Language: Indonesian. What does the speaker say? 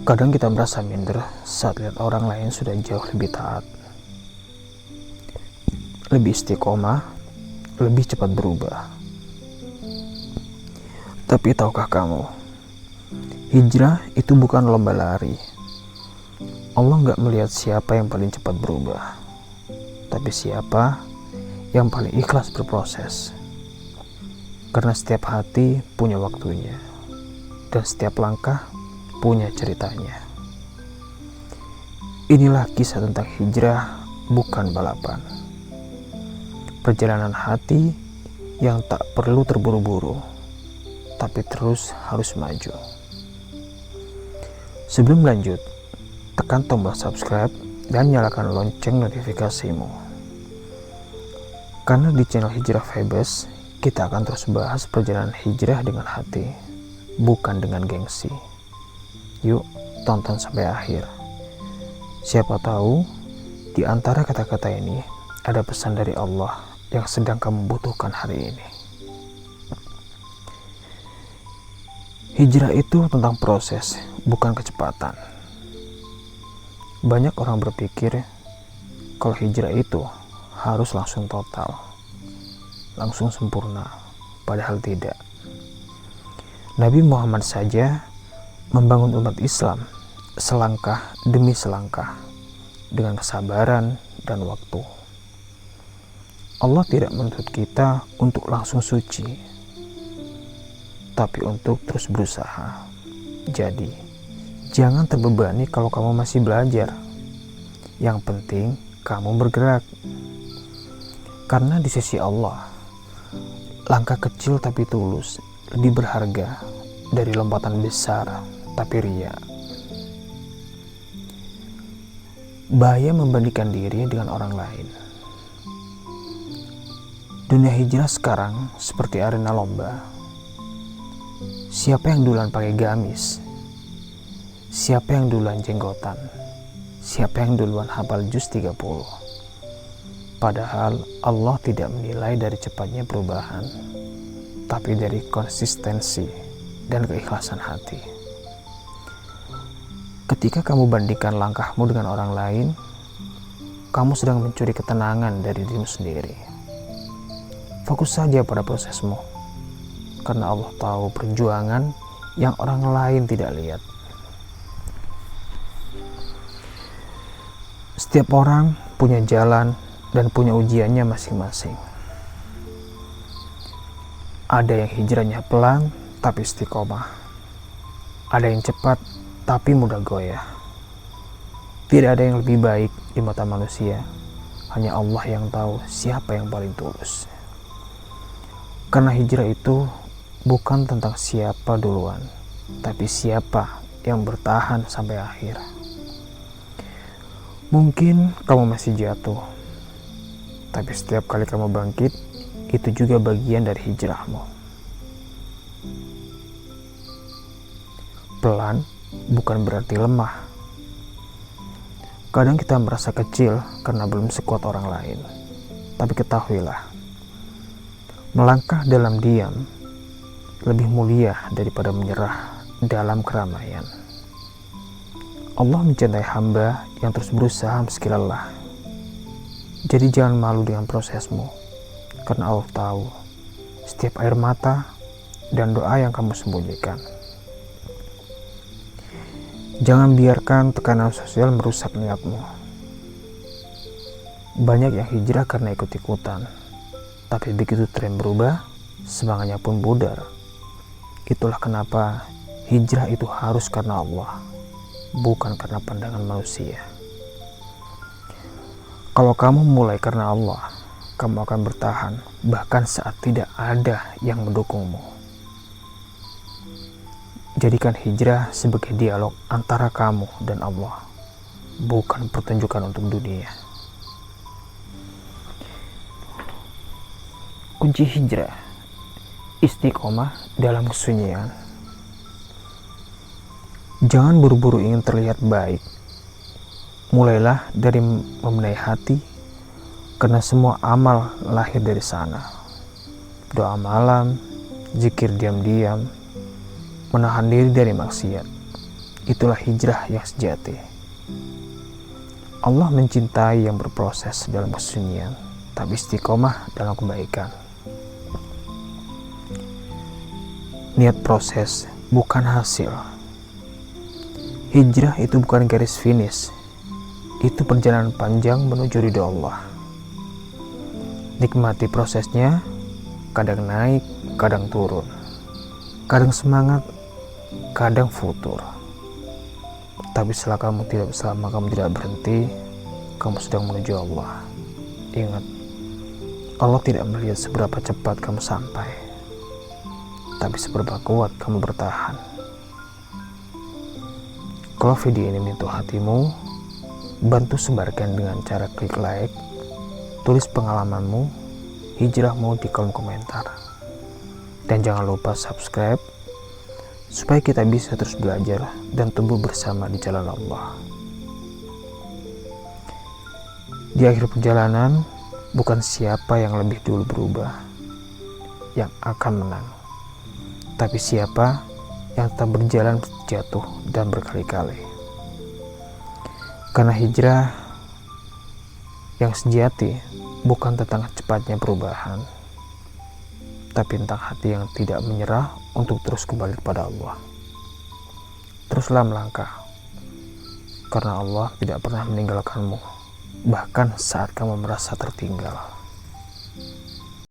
Kadang kita merasa minder saat lihat orang lain sudah jauh lebih taat, lebih istiqomah, lebih cepat berubah. Tapi tahukah kamu, hijrah itu bukan lomba lari. Allah gak melihat siapa yang paling cepat berubah, tapi siapa yang paling ikhlas berproses. Karena setiap hati punya waktunya, dan setiap langkah punya ceritanya. Inilah kisah tentang hijrah, bukan balapan. Perjalanan hati yang tak perlu terburu-buru, tapi terus harus maju. Sebelum lanjut, tekan tombol subscribe dan nyalakan lonceng notifikasimu. Karena di channel Hijrah Vibes, kita akan terus bahas perjalanan hijrah dengan hati, bukan dengan gengsi. Yuk, tonton sampai akhir. Siapa tahu, di antara kata-kata ini ada pesan dari Allah yang sedang kamu butuhkan hari ini. Hijrah itu tentang proses, bukan kecepatan. Banyak orang berpikir kalau hijrah itu harus langsung total, langsung sempurna, padahal tidak. Nabi Muhammad saja membangun umat Islam selangkah demi selangkah dengan kesabaran dan waktu. Allah tidak menuntut kita untuk langsung suci, tapi untuk terus berusaha. Jadi, jangan terbebani kalau kamu masih belajar. Yang penting kamu bergerak. Karena di sisi Allah, langkah kecil tapi tulus lebih berharga dari lompatan besar tapi ria. Bahaya membandingkan diri dengan orang lain. Dunia hijrah sekarang seperti arena lomba. Siapa yang duluan pakai gamis? Siapa yang duluan jenggotan? Siapa yang duluan hafal juz 30? Padahal Allah tidak menilai dari cepatnya perubahan, tapi dari konsistensi dan keikhlasan hati. Ketika kamu bandingkan langkahmu dengan orang lain, kamu sedang mencuri ketenangan dari dirimu sendiri. Fokus saja pada prosesmu, karena Allah tahu perjuangan yang orang lain tidak lihat. Setiap orang punya jalan dan punya ujiannya masing-masing. Ada yang hijrahnya pelan tapi istiqomah. Ada yang cepat tapi mudah goyah. Tidak ada yang lebih baik di mata manusia. Hanya Allah yang tahu siapa yang paling tulus. Karena hijrah itu bukan tentang siapa duluan, tapi siapa yang bertahan sampai akhir. Mungkin kamu masih jatuh, tapi setiap kali kamu bangkit, itu juga bagian dari hijrahmu. Pelan bukan berarti lemah. Kadang kita merasa kecil karena belum sekuat orang lain. Tapi ketahuilah, melangkah dalam diam lebih mulia daripada menyerah dalam keramaian. Allah mencintai hamba yang terus berusaha meski lelah. Jadi jangan malu dengan prosesmu, karena Allah tahu setiap air mata dan doa yang kamu sembunyikan. Jangan biarkan tekanan sosial merusak niatmu. Banyak yang hijrah karena ikut-ikutan, tapi begitu tren berubah, semangatnya pun pudar. Itulah kenapa hijrah itu harus karena Allah, bukan karena pandangan manusia. Kalau kamu mulai karena Allah, kamu akan bertahan bahkan saat tidak ada yang mendukungmu. Jadikan hijrah sebagai dialog antara kamu dan Allah, bukan pertunjukan untuk dunia. Kunci hijrah, istiqomah dalam kesunyian. Jangan buru-buru ingin terlihat baik. Mulailah dari membenahi hati, karena semua amal lahir dari sana. Doa malam, zikir diam-diam, menahan diri dari maksiat, itulah hijrah yang sejati. Allah mencintai yang berproses dalam kesunyian, tapi istiqomah dalam kebaikan. Niat proses, bukan hasil. Hijrah itu bukan garis finish, itu perjalanan panjang menuju ridho Allah. Nikmati prosesnya, kadang naik, kadang turun, kadang semangat, kadang futur. Tapi selama kamu tidak berhenti, kamu sedang menuju Allah. Ingat, Allah tidak melihat seberapa cepat kamu sampai, tapi seberapa kuat kamu bertahan. Kalau video ini menyentuh hatimu, bantu sebarkan dengan cara klik like, tulis pengalamanmu, hijrahmu di kolom komentar. Dan jangan lupa subscribe, supaya kita bisa terus belajar dan tumbuh bersama di jalan Allah. Di akhir perjalanan, bukan siapa yang lebih dulu berubah yang akan menang, tapi siapa yang tetap berjalan jatuh dan berkali-kali. Karena hijrah yang sejati bukan tentang cepatnya perubahan, tapi tentang hati yang tidak menyerah untuk terus kembali kepada Allah. Teruslah melangkah, karena Allah tidak pernah meninggalkanmu, bahkan saat kamu merasa tertinggal.